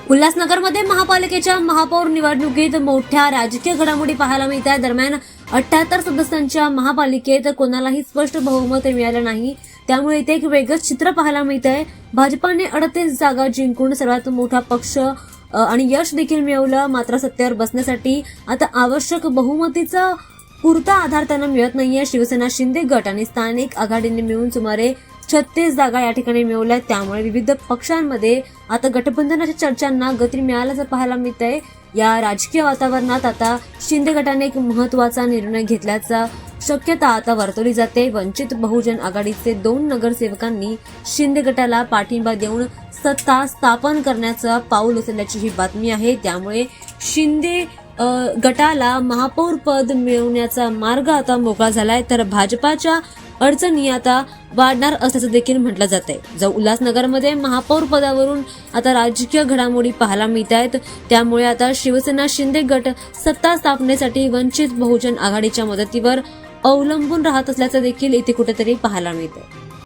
उल्हासनगरमध्ये महापालिकेच्या महापौर निवडणुकीत मोठ्या राजकीय घडामोडी पाहायला मिळत आहेत। दरम्यान 78 सदस्यांच्या महापालिकेत कोणालाही स्पष्ट बहुमत मिळालं नाही, त्यामुळे इथे एक वेगळंच चित्र पाहायला मिळत आहे। भाजपाने 38 जागा जिंकून सर्वात मोठा पक्ष आणि यश देखील मिळवलं, मात्र सत्तेवर बसण्यासाठी आता आवश्यक बहुमतीचा पुरता आधार त्यांना मिळत नाहीये। शिवसेना शिंदे गट आणि स्थानिक आघाडीने मिळून सुमारे 36 जागा या ठिकाणी मिळवल्या, त्यामुळे विविध पक्षांमध्ये आता गठबंधनाच्या चर्चांना गती मिळाल्याचं पाहायला मिळत आहे। या राजकीय वातावरणात आता शिंदे गटाने एक महत्त्वाचा निर्णय घेतल्याचा शक्यता आता वर्तवली जाते। वंचित बहुजन आघाडीचे 2 नगरसेवकांनी शिंदे गटाला पाठिंबा देऊन सत्ता स्थापन करण्याचं पाऊल उचलल्याची ही बातमी आहे। त्यामुळे शिंदे गटाला महापौर पद मिळवण्याचा मार्ग आता मोकळा झालाय, तर भाजपाच्या अडचणी आता वाढणार असल्याचं देखील म्हटलं जातंय। जो उल्हासनगरमध्ये महापौर पदावरून आता राजकीय घडामोडी पाहायला मिळत आहेत, त्यामुळे आता शिवसेना शिंदे गट सत्ता स्थापनेसाठी वंचित बहुजन आघाडीच्या मदतीवर अवलंबून राहत असल्याचं देखील इथे कुठेतरी पाहायला मिळतंय।